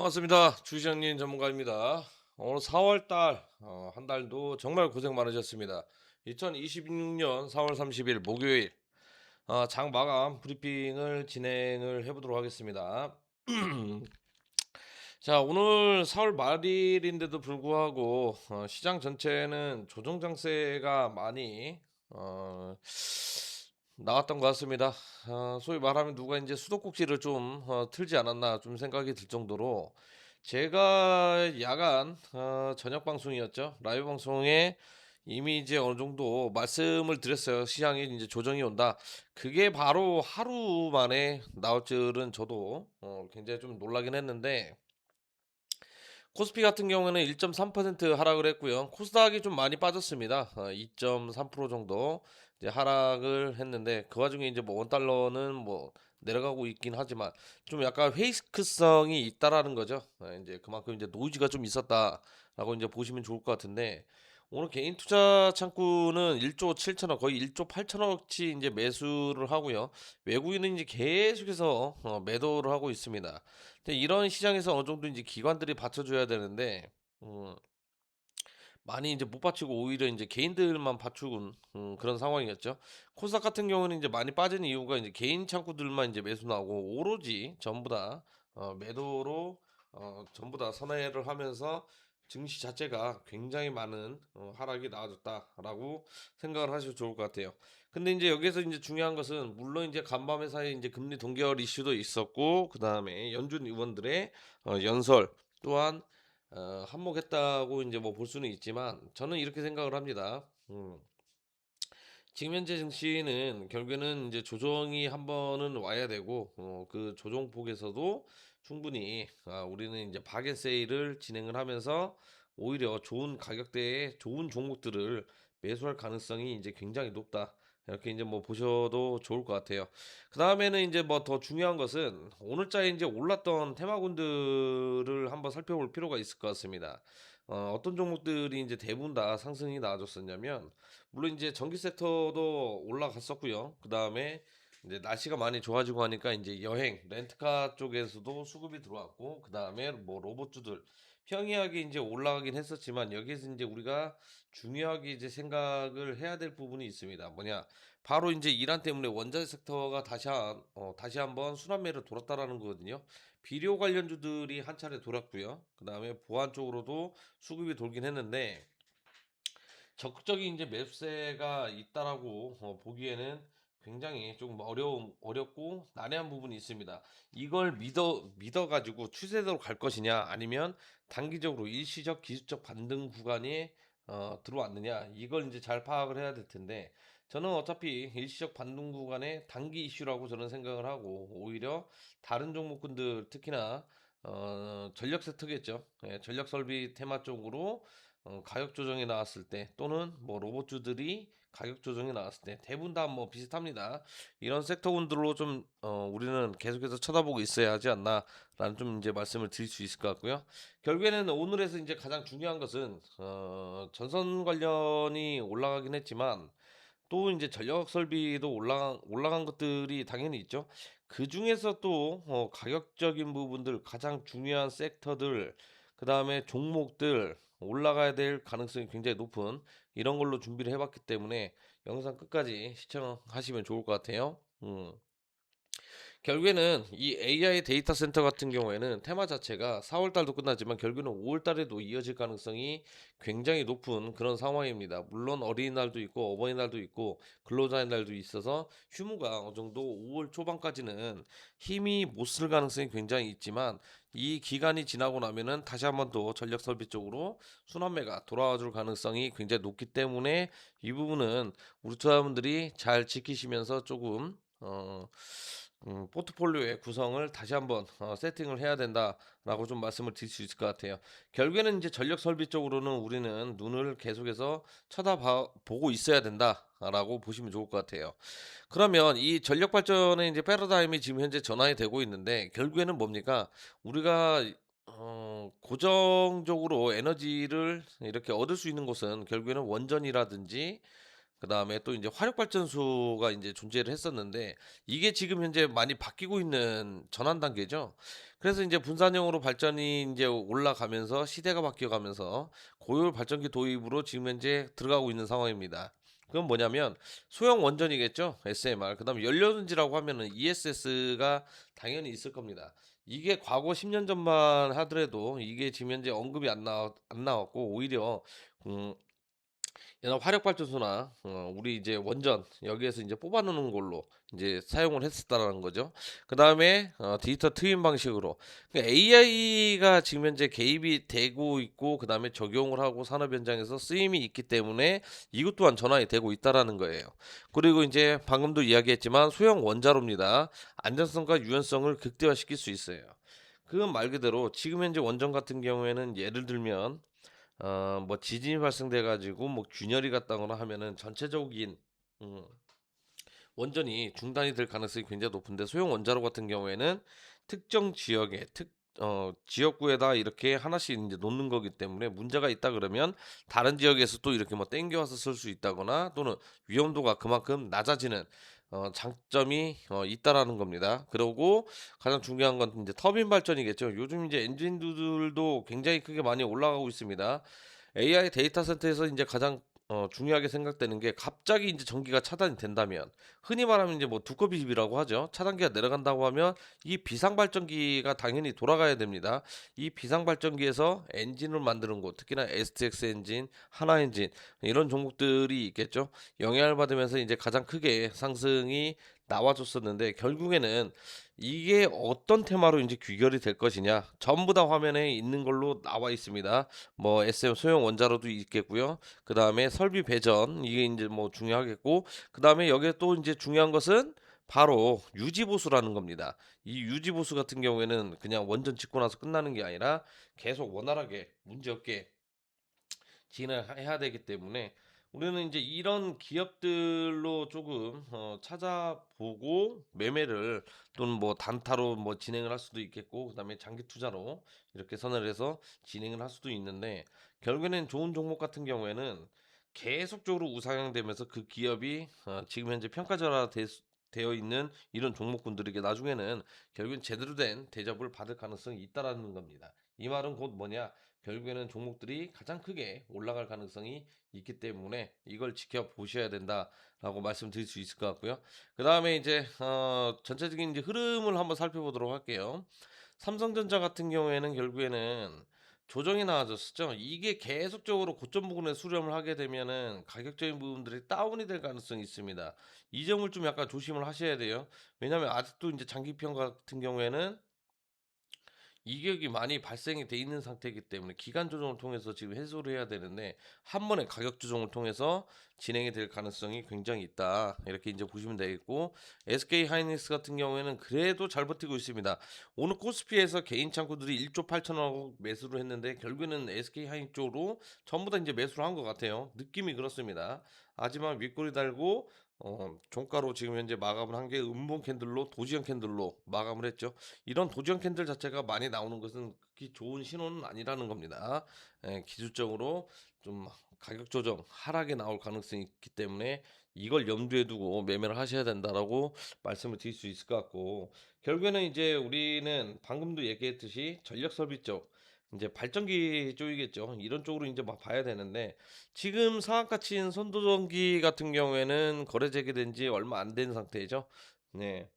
반갑습니다. 주시장님 전문가입니다. 오늘 4월 달, 한 달도 정말 고생 많으셨습니다. 2026년 4월 30일 목요일, 장 마감 브리핑을 진행을 해보도록 하겠습니다. 자, 오늘 4월 말일인데도 불구하고, 시장 전체는 조정 장세가 많이, 어, 나왔던 것 같습니다. 소위 말하면 누가 이제 수도꼭지를 좀 틀지 않았나 좀 생각이 들 정도로 제가 야간 저녁 방송이었죠. 라이브 방송에 이미 이제 어느 정도 말씀을 드렸어요. 시장에 이제 조정이 온다. 그게 바로 하루 만에 나올 줄은 저도 굉장히 좀 놀라긴 했는데 코스피 같은 경우에는 1.3% 하락을 했고요. 코스닥이 좀 많이 빠졌습니다. 2.3% 정도 이제 하락을 했는데 그 와중에 이제 뭐 원달러는 뭐 내려가고 있긴 하지만 좀 약간 회이크성이 있다라는 거죠. 이제 그만큼 이제 노이즈가 좀 있었다라고 이제 보시면 좋을 것 같은데 오늘 개인 투자 창구는 1조 7천억 거의 1조 8천억치 이제 매수를 하고요. 외국인은 이제 계속해서 매도를 하고 있습니다. 근데 이런 시장에서 어느 정도 이제 기관들이 받쳐줘야 되는데 음, 많이 이제 못 받치고 오히려 이제 개인들만 받치는 그런 상황이었죠. 코스닥 같은 경우는 이제 많이 빠진 이유가 이제 개인 창구들만 이제 매수 나오고 오로지 전부 다 매도로 전부 다 선회를 하면서 증시 자체가 굉장히 많은 하락이 나와줬다라고 생각을 하셔도 좋을 것 같아요. 근데 이제 여기서 이제 중요한 것은 물론 이제 간밤에 사이 이제 금리 동결 이슈도 있었고 그 다음에 연준 의원들의 연설 또한 한몫했다고 이제 뭐 볼 수는 있지만 저는 이렇게 생각을 합니다. 지금 현재 증시는 결국에는 이제 조정이 한 번은 와야 되고 그 조정폭에서도 충분히 우리는 이제 바겐 세일을 진행을 하면서 오히려 좋은 가격대에 좋은 종목들을 매수할 가능성이 이제 굉장히 높다. 이렇게 이제 뭐 보셔도 좋을 것 같아요. 그 다음에는 이제 뭐 더 중요한 것은 오늘자에 이제 올랐던 테마군들을 한번 살펴볼 필요가 있을 것 같습니다. 어떤 종목들이 이제 대부분 다 상승이 나와줬었냐면 물론 이제 전기 섹터도 올라갔었고요. 그 다음에 이제 날씨가 많이 좋아지고 하니까 이제 여행, 렌트카 쪽에서도 수급이 들어왔고, 그 다음에 뭐 로봇주들 평이하게 이제 올라가긴 했었지만 여기서 이제 우리가 중요하게 이제 생각을 해야 될 부분이 있습니다. 뭐냐? 바로 이제 이란 때문에 원자재 섹터가 다시 한번 순환매를 돌았다라는 거거든요. 비료 관련주들이 한 차례 돌았고요. 그 다음에 보안 쪽으로도 수급이 돌긴 했는데 적극적인 이제 매수세가 있다라고 보기에는 굉장히 조금 어렵고 난해한 부분이 있습니다. 이걸 믿어가지고 추세대로 갈 것이냐 아니면 단기적으로 일시적 기술적 반등 구간에 들어왔느냐 이걸 이제 잘 파악을 해야 될 텐데 저는 어차피 일시적 반등 구간의 단기 이슈라고 저는 생각을 하고 오히려 다른 종목군들 특히나 전력 섹터겠죠. 예, 전력 설비 테마 쪽으로 가격 조정이 나왔을 때 또는 뭐 로봇주들이 가격 조정이 나왔을 때 대부분 다 뭐 비슷합니다. 이런 섹터군들로 좀 우리는 계속해서 쳐다보고 있어야 하지 않나라는 좀 이제 말씀을 드릴 수 있을 것 같고요. 결국에는 오늘에서 이제 가장 중요한 것은 전선 관련이 올라가긴 했지만 또 이제 전력 설비도 올라간 것들이 당연히 있죠. 그 중에서 또 가격적인 부분들 가장 중요한 섹터들 그다음에 종목들 올라가야 될 가능성이 굉장히 높은 이런 걸로 준비를 해봤기 때문에 영상 끝까지 시청하시면 좋을 것 같아요. 결국에는 이 AI 데이터 센터 같은 경우에는 테마 자체가 4월 달도 끝나지만 결국에는 5월 달에도 이어질 가능성이 굉장히 높은 그런 상황입니다. 물론 어린이날도 있고 어버이날도 있고 근로자의 날도 있어서 휴무가 어느 정도 5월 초반까지는 힘이 못 쓸 가능성이 굉장히 있지만 이 기간이 지나고 나면은 다시 한번 또 전력 설비 쪽으로 순환매가 돌아와 줄 가능성이 굉장히 높기 때문에 이 부분은 우리 투자자분들이 잘 지키시면서 조금 포트폴리오의 구성을 다시 한번 세팅을 해야 된다라고 좀 말씀을 드릴 수 있을 것 같아요. 결국에는 이제 전력 설비 쪽으로는 우리는 눈을 계속해서 쳐다보고 있어야 된다라고 보시면 좋을 것 같아요. 그러면 이 전력 발전의 이제 패러다임이 지금 현재 전환이 되고 있는데 결국에는 뭡니까? 우리가 고정적으로 에너지를 이렇게 얻을 수 있는 곳은 결국에는 원전이라든지 그다음에 또 인제 화력 발전소가 인제 존재를 했었는데 이게 지금 현재 많이 바뀌고 있는 전환 단계죠. 그래서 인제 분산형으로 발전이 인제 올라가면서 시대가 바뀌어가면서 고효율 발전기 도입으로 지금 현재 들어가고 있는 상황입니다. 그건 뭐냐면 소형 원전이겠죠. SMR. 그다음에 연료전지라고 하면은 ESS가 당연히 있을 겁니다. 이게 과거 10년 전만 하더라도 이게 지금 현재 언급이 안 나왔고 오히려 음 옛날 화력 발전소나 우리 이제 원전 여기에서 인제 뽑아 놓는 걸로 인제 사용을 했었다라는 거죠. 그다음에 디지털 트윈 방식으로 AI가 지금 현재 개입이 되고 있고 그다음에 적용을 하고 산업 현장에서 쓰임이 있기 때문에 이것 또한 전환이 되고 있다라는 거예요. 그리고 인제 방금도 이야기했지만 소형 원자로입니다. 안전성과 유연성을 극대화시킬 수 있어요. 그건 말 그대로 지금 현재 원전 같은 경우에는 예를 들면 뭐 지진이 발생돼 가지고 뭐 균열이 갔다거나 하면은 전체적인 음 원전이 중단이 될 가능성이 굉장히 높은데 소형 원자로 같은 경우에는 특정 지역에 지역구에다 이렇게 하나씩 인제 놓는 거기 때문에 문제가 있다 그러면 다른 지역에서 또 이렇게 뭐 땡겨 와서 쓸 수 있다거나 또는 위험도가 그만큼 낮아지는 장점이 있다라는 겁니다. 그러고 가장 중요한 건 인제 터빈 발전이겠죠. 요즘 이제 엔진들도 굉장히 크게 많이 올라가고 있습니다. AI 데이터 센터에서 인제 가장 중요하게 생각되는 게 갑자기 인제 전기가 차단이 된다면 흔히 말하면 이제 뭐 두꺼비집이라고 하죠. 차단기가 내려간다고 하면 이 비상 발전기가 당연히 돌아가야 됩니다. 이 비상 발전기에서 엔진을 만드는 곳, 특히나 STX 엔진, 하나 엔진 이런 종목들이 있겠죠. 영향을 받으면서 이제 가장 크게 상승이 나와줬었는데 결국에는 이게 어떤 테마로 인제 귀결이 될 것이냐 전부 다 화면에 있는 걸로 나와 있습니다. 뭐 SM 소형 원자로도 있겠고요. 그다음에 설비 배전 이게 인제 뭐 중요하겠고 그다음에 여기에 또 인제 중요한 것은 바로 유지 보수라는 겁니다. 이 유지 보수 같은 경우에는 그냥 원전 짓고 나서 끝나는 게 아니라 계속 원활하게 문제없게 진행해야 되기 때문에 우리는 인제 이런 기업들로 쪼금 찾아보고 매매를 또는 뭐 단타로 뭐 진행을 할 수도 있겠고 그다음에 장기 투자로 이렇게 선을 해서 진행을 할 수도 있는데 결국에는 좋은 종목 같은 경우에는 계속적으로 우상향되면서 그 기업이 지금 현재 평가절하 되어 있는 이런 종목군들에게 나중에는 결국엔 제대로 된 대접을 받을 가능성이 있다라는 겁니다. 이 말은 곧 뭐냐? 결국에는 종목들이 가장 크게 올라갈 가능성이 있기 때문에 이걸 지켜보셔야 된다라고 말씀드릴 수 있을 것 같고요. 그다음에 이제 전체적인 이제 흐름을 한번 살펴보도록 할게요. 삼성전자 같은 경우에는 결국에는 조정이 나와졌었죠. 이게 계속적으로 고점 부근에 수렴을 하게 되면은 가격적인 부분들이 다운이 될 가능성이 있습니다. 이 점을 좀 약간 조심을 하셔야 돼요. 왜냐하면 아직도 이제 장기평 같은 경우에는 이격이 많이 발생이 돼 있는 상태이기 때문에 기간 조정을 통해서 지금 해소를 해야 되는데 한 번에 가격 조정을 통해서 진행이 될 가능성이 굉장히 있다. 이렇게 이제 보시면 되겠고 SK 하이닉스 같은 경우에는 그래도 잘 버티고 있습니다. 오늘 코스피에서 개인 창구들이 1조 8천억 매수를 했는데 결국에는 SK 하이닉스 쪽으로 전부 다 이제 매수를 한 것 같아요. 느낌이 그렇습니다. 하지만 윗꼬리 달고 종가로 지금 현재 마감을 한 게 음봉 캔들로 도지형 캔들로 마감을 했죠. 이런 도지형 캔들 자체가 많이 나오는 것은 그렇게 좋은 신호는 아니라는 겁니다. 기술적으로 좀 가격 조정 하락이 나올 가능성이 있기 때문에 이걸 염두에 두고 매매를 하셔야 된다라고 말씀을 드릴 수 있을 것 같고 결국에는 이제 우리는 방금도 얘기했듯이 전력 설비 쪽 이제 발전기 쪽이겠죠. 이런 쪽으로 이제 막 봐야 되는데 지금 상한가 친 선도전기 같은 경우에는 거래 재개된 지 얼마 안 된 상태죠. 네.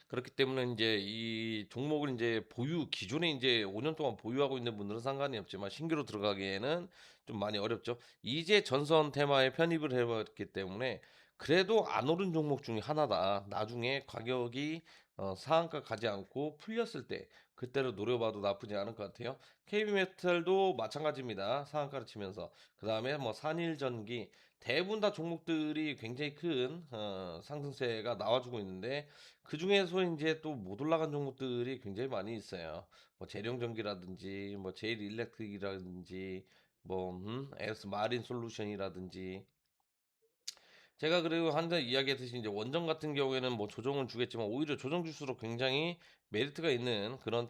그렇기 때문에 인제 이 종목을 인제 기존에 인제 5년 동안 보유하고 있는 분들은 상관이 없지만 신규로 들어가기에는 좀 많이 어렵죠. 이제 전선 테마에 편입을 해 버렸기 때문에 그래도 안 오른 종목 중에 하나다. 나중에 가격이 상한가 가지 않고 풀렸을 때 그때를 노려봐도 나쁘지 않을 것 같아요. KB메탈도 마찬가지입니다. 상한가를 치면서. 그다음에 뭐 산일전기 대부분 다 종목들이 굉장히 큰 상승세가 나와 주고 있는데 그중에서 인제 또 못 올라간 종목들이 굉장히 많이 있어요. 뭐 재룡전기라든지 뭐 제일 일렉트릭이라든지 뭐 에스 마린 솔루션이라든지 제가 그리고 한때 이야기했듯이 인제 원전 같은 경우에는 뭐 조정을 주겠지만 오히려 조정 줄수록 굉장히 메리트가 있는 그런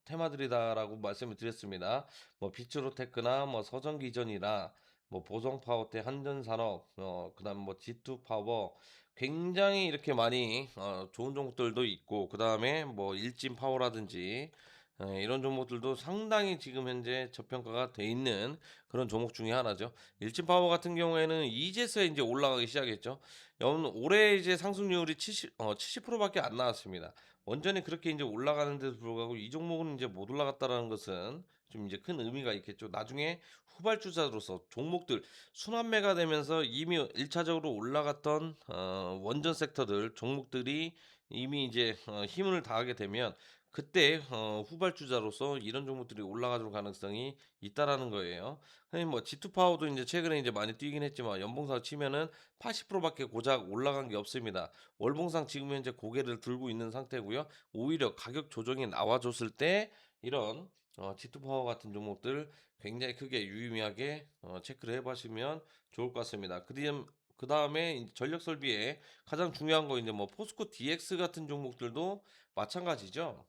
테마들이다라고 말씀을 드렸습니다. 뭐 비츠로테크나 뭐 서전기전이나 뭐 보성파워테, 한전산업, 그다음 뭐 G2파워, 굉장히 이렇게 많이 좋은 종목들도 있고, 그다음에 뭐 일진파워라든지 이런 종목들도 상당히 지금 현재 저평가가 돼 있는 그런 종목 중에 하나죠. 일진파워 같은 경우에는 이제서야 이제 올라가기 시작했죠. 올해 이제 상승률이 70%밖에 안 나왔습니다. 원전이 그렇게 이제 올라가는데도 불구하고 이 종목은 이제 못 올라갔다라는 것은 좀 이제 큰 의미가 있겠죠. 나중에 후발주자로서 종목들 순환매가 되면서 이미 1차적으로 올라갔던 원전 섹터들 종목들이 이미 이제 힘을 다하게 되면 그때 후발주자로서 이런 종목들이 올라가줄 가능성이 있다라는 거예요. 아니 뭐 G2 파워도 이제 최근에 이제 많이 뛰긴 했지만 연봉상 치면은 80%밖에 고작 올라간 게 없습니다. 월봉상 지금 현재 고개를 들고 있는 상태고요. 오히려 가격 조정이 나와줬을 때 이런 G2 파워 같은 종목들 굉장히 크게 유의미하게 체크를 해 보시면 좋을 것 같습니다. 그다음에 전력 설비에 가장 중요한 거 이제 뭐 포스코 DX 같은 종목들도 마찬가지죠.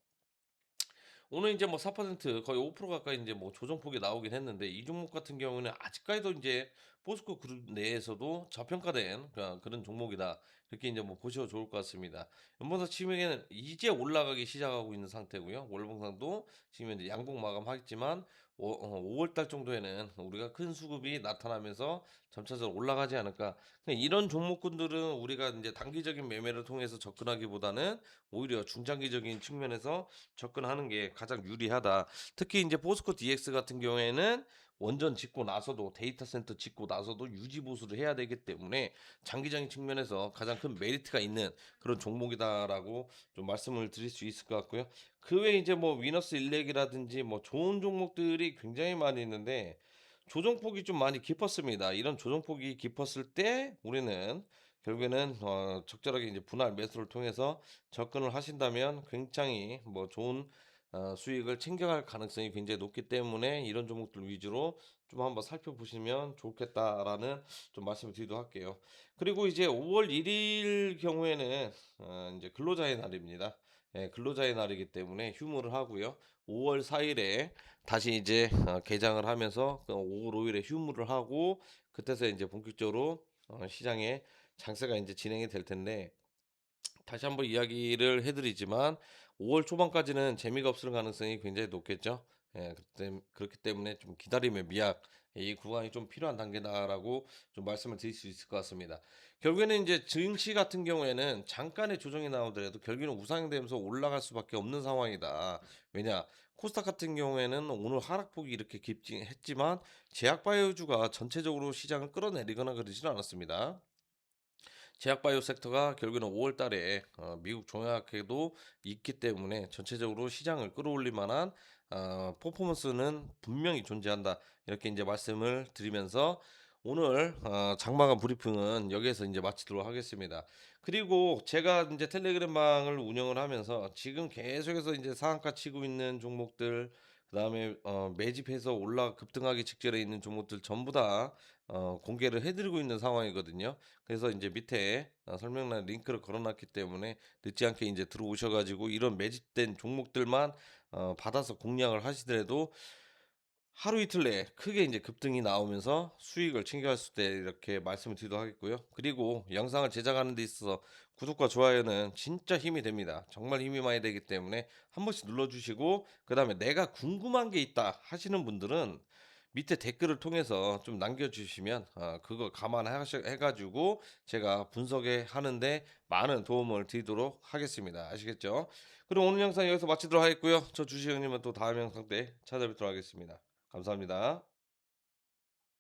오늘 이제 뭐 4% 거의 5% 가까이 이제 뭐 조정폭이 나오긴 했는데 이 종목 같은 경우는 아직까지도 이제 포스코 그룹 내에서도 저평가된 그런 종목이다. 이렇게 이제 뭐 보셔도 좋을 것 같습니다. 연봉사 치맥에는 이제 올라가기 시작하고 있는 상태고요. 월봉상도 지금 이제 양봉 마감하겠지만 5월 달 정도에는 우리가 큰 수급이 나타나면서 점차적으로 올라가지 않을까. 그냥 이런 종목군들은 우리가 이제 단기적인 매매를 통해서 접근하기보다는 오히려 중장기적인 측면에서 접근하는 게 가장 유리하다. 특히 이제 포스코 DX 같은 경우에는 원전 짓고 나서도 데이터 센터 짓고 나서도 유지 보수를 해야 되기 때문에 장기적인 측면에서 가장 큰 메리트가 있는 그런 종목이다라고 좀 말씀을 드릴 수 있을 것 같고요. 그 외에 이제 뭐 위너스 일렉이라든지 뭐 좋은 종목들이 굉장히 많이 있는데 조정폭이 좀 많이 깊었습니다. 이런 조정폭이 깊었을 때 우리는 결국에는 적절하게 이제 분할 매수를 통해서 접근을 하신다면 굉장히 뭐 좋은 수익을 챙겨갈 가능성이 굉장히 높기 때문에 이런 종목들 위주로 좀 한번 살펴보시면 좋겠다라는 좀 말씀을 드리도록 할게요. 그리고 이제 5월 1일 경우에는 이제 근로자의 날입니다. 예, 근로자의 날이기 때문에 휴무를 하고요. 5월 4일에 다시 이제 개장을 하면서 5월 5일에 휴무를 하고 그때서 이제 본격적으로 시장에 장세가 이제 진행이 될 텐데 다시 한번 이야기를 해 드리지만 5월 초반까지는 재미가 없을 가능성이 굉장히 높겠죠. 예. 그렇기 때문에 좀 기다림의 미약 이 구간이 좀 필요한 단계다라고 좀 말씀을 드릴 수 있을 것 같습니다. 결국에는 이제 증시 같은 경우에는 잠깐의 조정이 나오더라도 결국에는 우상향되면서 올라갈 수밖에 없는 상황이다. 왜냐? 코스닥 같은 경우에는 오늘 하락폭이 이렇게 깊지 했지만 제약바이오주가 전체적으로 시장을 끌어내리거나 그러지는 않았습니다. 제약바이오 섹터가 결국에는 5월 달에 미국 종약회도 있기 때문에 전체적으로 시장을 끌어올릴 만한 퍼포먼스는 분명히 존재한다. 이렇게 이제 말씀을 드리면서 오늘 장마감 브리핑은 여기에서 이제 마치도록 하겠습니다. 그리고 제가 이제 텔레그램 방을 운영을 하면서 지금 계속해서 이제 상한가 치고 있는 종목들 그다음에 매집해서 급등하기 직전에 있는 종목들 전부 다 공개를 해드리고 있는 상황이거든요. 그래서 이제 밑에 설명란 링크를 걸어 놨기 때문에 늦지 않게 이제 들어오셔 가지고 이런 매집된 종목들만 받아서 공략을 하시더라도 하루 이틀 내에 크게 이제 급등이 나오면서 수익을 챙겨갈 수 있게 이렇게 말씀을 드리도록 하겠고요. 그리고 영상을 제작하는 데 있어서 구독과 좋아요는 진짜 힘이 됩니다. 정말 힘이 많이 되기 때문에 한 번씩 눌러주시고 그다음에 내가 궁금한 게 있다 하시는 분들은 밑에 댓글을 통해서 좀 남겨주시면 그거 해가지고 제가 분석에 하는데 많은 도움을 드리도록 하겠습니다. 아시겠죠? 그럼 오늘 영상 여기서 마치도록 하겠고요. 저 주시은님은 또 다음 영상 때 찾아뵙도록 하겠습니다. 감사합니다.